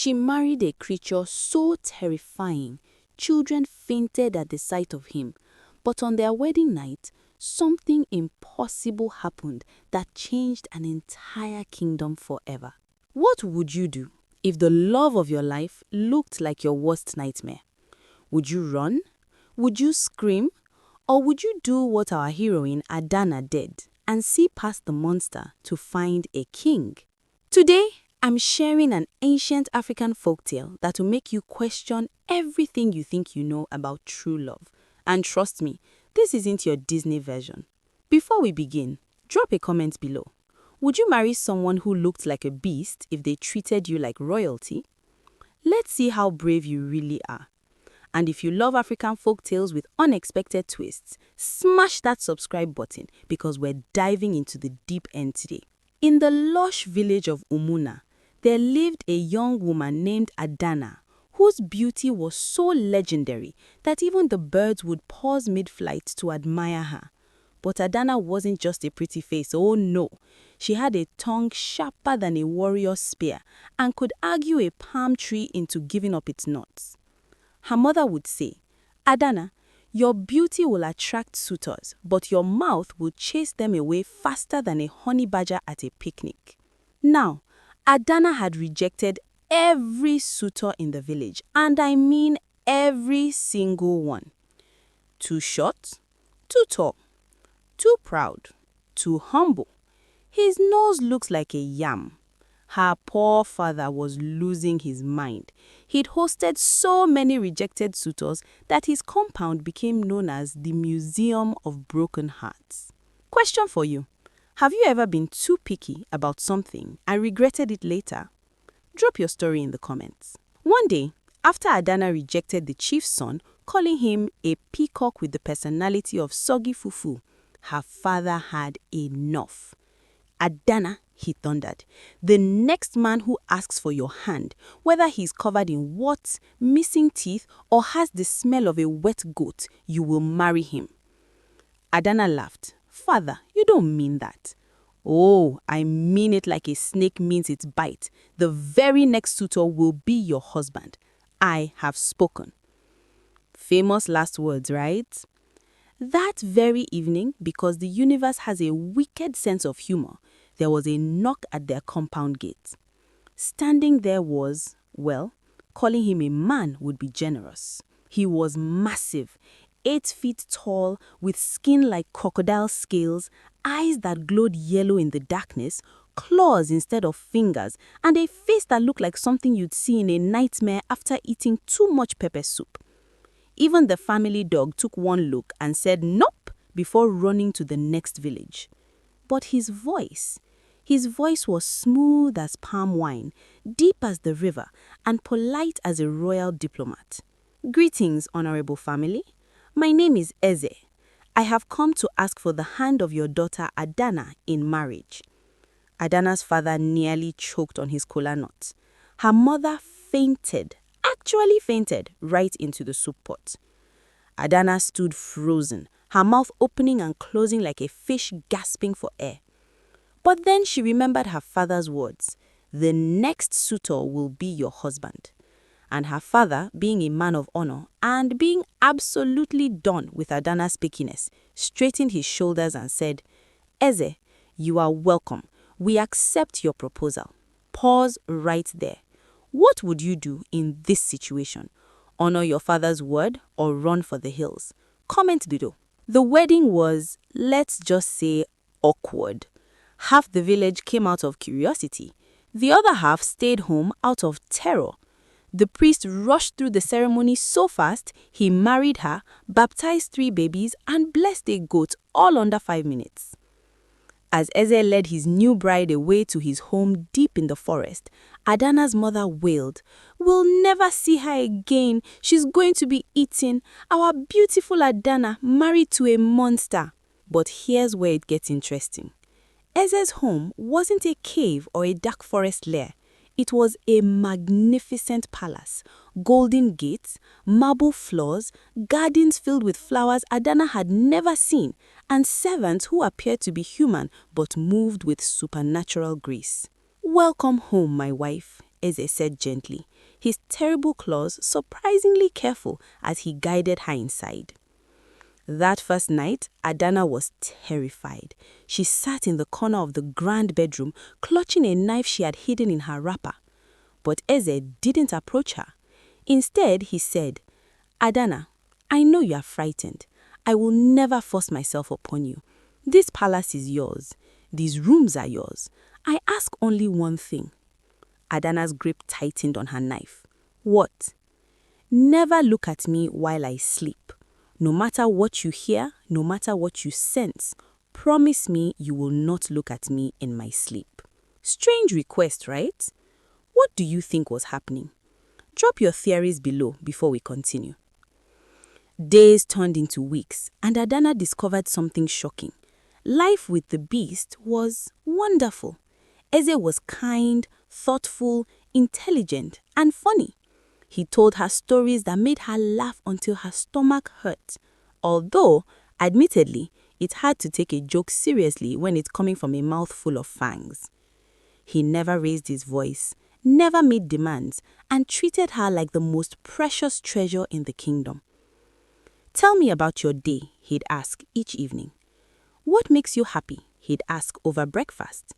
She married a creature so terrifying, children fainted at the sight of him. But on their wedding night, something impossible happened that changed an entire kingdom forever. What would you do if the love of your life looked like your worst nightmare? Would you run? Would you scream? Or would you do what our heroine Adana did and see past the monster to find a king? Today, I'm sharing an ancient African folktale that will make you question everything you think you know about true love. And trust me, this isn't your Disney version. Before we begin, drop a comment below. Would you marry someone who looked like a beast if they treated you like royalty? Let's see how brave you really are. And if you love African folktales with unexpected twists, smash that subscribe button because we're diving into the deep end today. In the lush village of Umuna, there lived a young woman named Adana, whose beauty was so legendary that even the birds would pause mid-flight to admire her. But Adana wasn't just a pretty face, oh no. She had a tongue sharper than a warrior's spear and could argue a palm tree into giving up its nuts. Her mother would say, "Adana, your beauty will attract suitors, but your mouth will chase them away faster than a honey badger at a picnic." Now, Adana had rejected every suitor in the village, and I mean every single one. Too short, too tall, too proud, too humble. His nose looks like a yam. Her poor father was losing his mind. He'd hosted so many rejected suitors that his compound became known as the Museum of Broken Hearts. Question for you. Have you ever been too picky about something and regretted it later? Drop your story in the comments. One day, after Adana rejected the chief's son, calling him a peacock with the personality of soggy fufu, her father had enough. "Adana," he thundered, "the next man who asks for your hand, whether he's covered in warts, missing teeth, or has the smell of a wet goat, you will marry him." Adana laughed. "Father, you don't mean that." "Oh, I mean it like a snake means its bite. The very next suitor will be your husband. I have spoken." Famous last words, right? That very evening, because the universe has a wicked sense of humor, there was a knock at their compound gate. Standing there was, well, calling him a man would be generous. He was massive, 8 feet tall, with skin like crocodile scales, eyes that glowed yellow in the darkness, claws instead of fingers, and a face that looked like something you'd see in a nightmare after eating too much pepper soup. Even the family dog took one look and said nope before running to the next village. But his voice was smooth as palm wine, deep as the river, and polite as a royal diplomat. "Greetings, honorable family. My name is Eze. I have come to ask for the hand of your daughter Adana in marriage." Adana's father nearly choked on his kola nut. Her mother actually fainted right into the soup pot. Adana stood frozen, her mouth opening and closing like a fish gasping for air. But then she remembered her father's words, "The next suitor will be your husband." And her father, being a man of honor and being absolutely done with Adana's pickiness, straightened his shoulders and said, "Eze, you are welcome. We accept your proposal." Pause right there. What would you do in this situation? Honor your father's word or run for the hills? Comment below. The wedding was, let's just say, awkward. Half the village came out of curiosity. The other half stayed home out of terror. The priest rushed through the ceremony so fast, he married her, baptized 3 babies, and blessed a goat all under 5 minutes. As Eze led his new bride away to his home deep in the forest, Adana's mother wailed, "We'll never see her again. She's going to be eaten. Our beautiful Adana married to a monster." But here's where it gets interesting. Eze's home wasn't a cave or a dark forest lair. It was a magnificent palace, golden gates, marble floors, gardens filled with flowers Adana had never seen, and servants who appeared to be human but moved with supernatural grace. "Welcome home, my wife," Eze said gently, his terrible claws surprisingly careful as he guided her inside. That first night, Adana was terrified. She sat in the corner of the grand bedroom, clutching a knife she had hidden in her wrapper. But Eze didn't approach her. Instead, he said, Adana, I know you are frightened. I will never force myself upon you. This palace is yours. These rooms are yours. I ask only one thing. Adana's grip tightened on her knife. What? Never look at me while I sleep. No matter what you hear, no matter what you sense, promise me you will not look at me in my sleep. Strange request, right? What do you think was happening? Drop your theories below before we continue. Days turned into weeks, and Adana discovered something shocking. Life with the beast was wonderful. Eze was kind, thoughtful, intelligent, and funny. He told her stories that made her laugh until her stomach hurt. Although, admittedly, it had to take a joke seriously when it's coming from a mouth full of fangs. He never raised his voice, never made demands, and treated her like the most precious treasure in the kingdom. Tell me about your day, he'd ask each evening. What makes you happy, he'd ask over breakfast.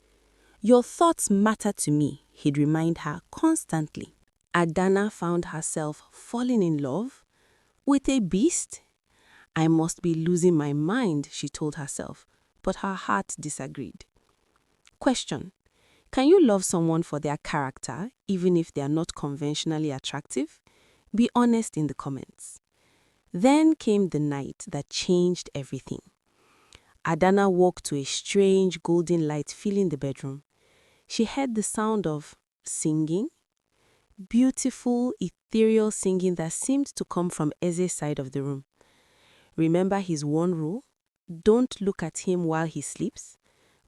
Your thoughts matter to me, he'd remind her constantly. Adana found herself falling in love with a beast. I must be losing my mind, she told herself, but her heart disagreed. Question: can you love someone for their character, even if they are not conventionally attractive? Be honest in the comments. Then came the night that changed everything. Adana woke to a strange golden light filling the bedroom. She heard the sound of singing, beautiful, ethereal singing that seemed to come from Eze's side of the room. Remember his one rule? Don't look at him while he sleeps?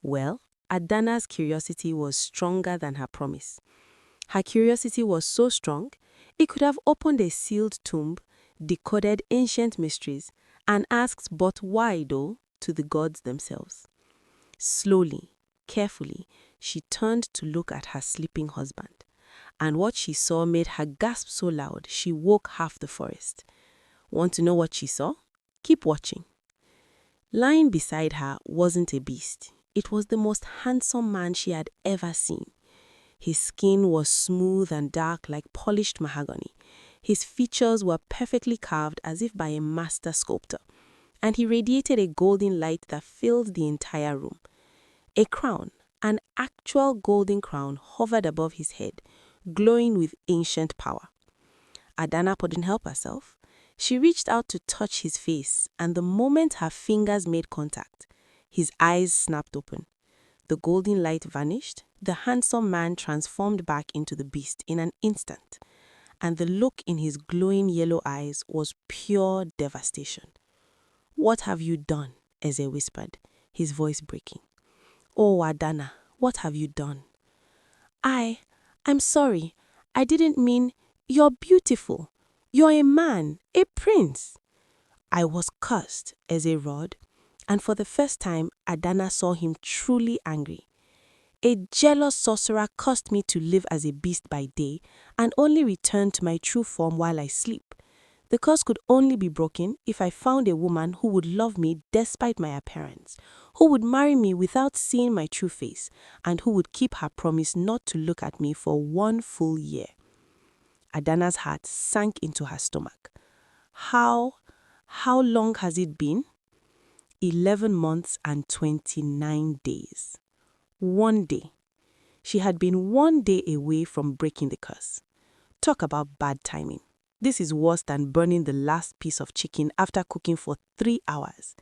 Well, Adana's curiosity was stronger than her promise. Her curiosity was so strong, it could have opened a sealed tomb, decoded ancient mysteries, and asked but why, though, to the gods themselves. Slowly, carefully, she turned to look at her sleeping husband, and what she saw made her gasp so loud she woke half the forest. Want to know what she saw? Keep watching. Lying beside her wasn't a beast. It was the most handsome man she had ever seen. His skin was smooth and dark like polished mahogany. His features were perfectly carved as if by a master sculptor, and he radiated a golden light that filled the entire room. A crown, an actual golden crown, hovered above his head, glowing with ancient power. Adana couldn't help herself. She reached out to touch his face, and the moment her fingers made contact, his eyes snapped open. The golden light vanished, the handsome man transformed back into the beast in an instant, and the look in his glowing yellow eyes was pure devastation. What have you done? Eze whispered, his voice breaking. Oh, Adana, what have you done? I'm sorry. I didn't mean, you're beautiful. You're a man, a prince. I was cursed, Eze roared, and for the first time, Adana saw him truly angry. A jealous sorcerer cursed me to live as a beast by day and only return to my true form while I sleep. The curse could only be broken if I found a woman who would love me despite my appearance, who would marry me without seeing my true face, and who would keep her promise not to look at me for 1 full year. Adana's heart sank into her stomach. How long has it been? 11 months and 29 days. 1 day. She had been 1 day away from breaking the curse. Talk about bad timing. This is worse than burning the last piece of chicken after cooking for 3 hours.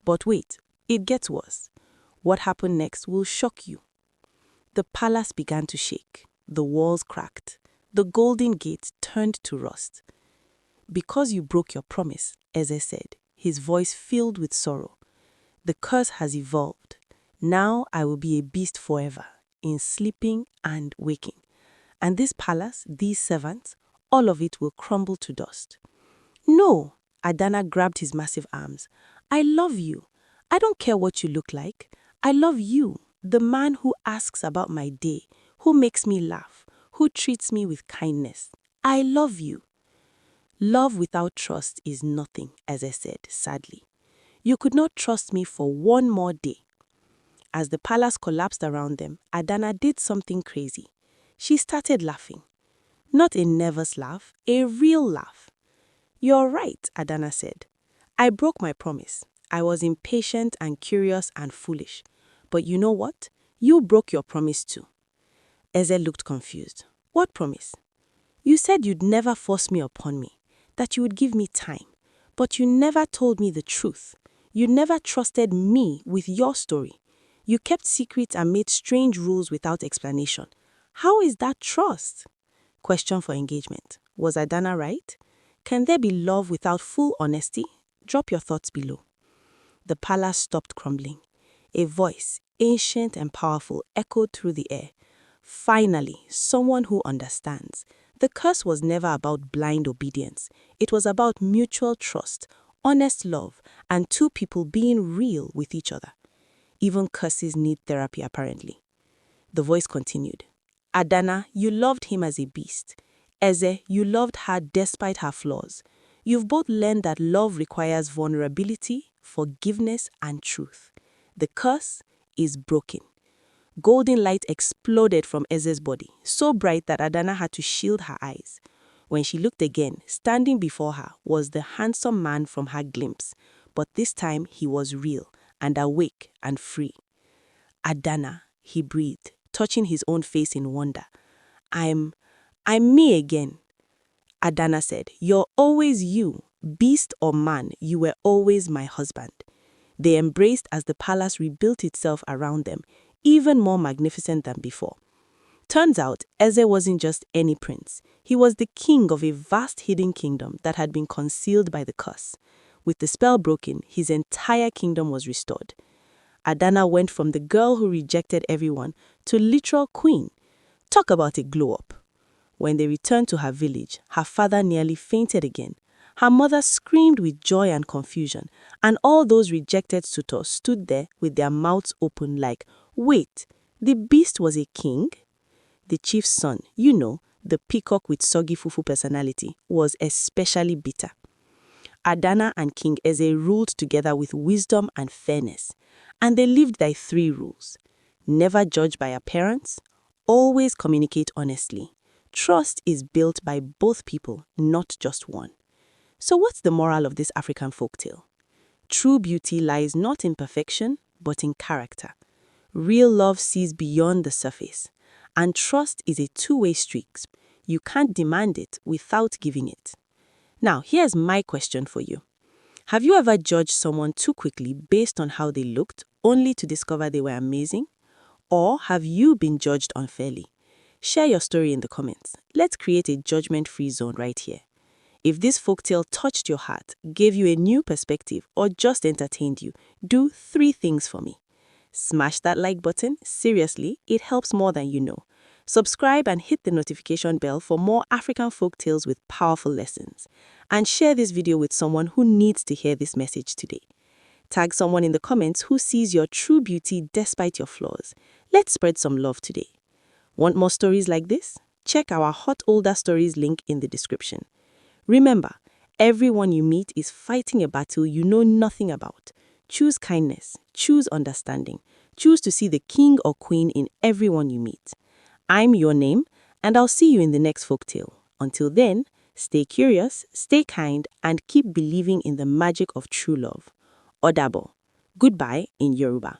But wait, it gets worse. What happened next will shock you. The palace began to shake. The walls cracked. The golden gate turned to rust. Because you broke your promise, Eze said, his voice filled with sorrow. The curse has evolved. Now I will be a beast forever, in sleeping and waking. And this palace, these servants, all of it will crumble to dust. No, Adana grabbed his massive arms. I love you. I don't care what you look like. I love you, the man who asks about my day, who makes me laugh, who treats me with kindness. I love you. Love without trust is nothing, Eze said, sadly. You could not trust me for one more day. As the palace collapsed around them, Adana did something crazy. She started laughing. Not a nervous laugh, a real laugh. You're right, Adana said. I broke my promise. I was impatient and curious and foolish. But you know what? You broke your promise too. Eze looked confused. What promise? You said you'd never force me upon me, that you would give me time. But you never told me the truth. You never trusted me with your story. You kept secrets and made strange rules without explanation. How is that trust? Question for engagement. Was Adana right? Can there be love without full honesty? Drop your thoughts below. The palace stopped crumbling. A voice, ancient and powerful, echoed through the air. Finally, someone who understands. The curse was never about blind obedience. It was about mutual trust, honest love, and two people being real with each other. Even curses need therapy, apparently. The voice continued. Adana, you loved him as a beast. Eze, you loved her despite her flaws. You've both learned that love requires vulnerability, forgiveness, and truth. The curse is broken. Golden light exploded from Eze's body, so bright that Adana had to shield her eyes. When she looked again, standing before her was the handsome man from her glimpse, but this time he was real and awake and free. Adana, he breathed, touching his own face in wonder. I'm me again. Adana said, You're always you, beast or man, you were always my husband. They embraced as the palace rebuilt itself around them, even more magnificent than before. Turns out, Eze wasn't just any prince. He was the king of a vast hidden kingdom that had been concealed by the curse. With the spell broken, his entire kingdom was restored. Adana went from the girl who rejected everyone to literal queen. Talk about a glow-up. When they returned to her village, her father nearly fainted again. Her mother screamed with joy and confusion, and all those rejected suitors stood there with their mouths open like, wait, the beast was a king? The chief's son, the peacock with soggy fufu personality, was especially bitter. Adana and King Eze ruled together with wisdom and fairness, and they lived by 3 rules. Never judge by appearance, always communicate honestly. Trust is built by both people, not just one. So what's the moral of this African folktale? True beauty lies not in perfection, but in character. Real love sees beyond the surface, and trust is a two-way street. You can't demand it without giving it. Now, here's my question for you. Have you ever judged someone too quickly based on how they looked, only to discover they were amazing? Or have you been judged unfairly? Share your story in the comments. Let's create a judgment-free zone right here. If this folktale touched your heart, gave you a new perspective, or just entertained you, do 3 things for me. Smash that like button. Seriously, it helps more than you know. Subscribe and hit the notification bell for more African folktales with powerful lessons. And share this video with someone who needs to hear this message today. Tag someone in the comments who sees your true beauty despite your flaws. Let's spread some love today. Want more stories like this? Check our Hot Older Stories link in the description. Remember, everyone you meet is fighting a battle you know nothing about. Choose kindness, choose understanding, choose to see the king or queen in everyone you meet. I'm your name, and I'll see you in the next folktale. Until then, stay curious, stay kind, and keep believing in the magic of true love. Odabo. Goodbye in Yoruba.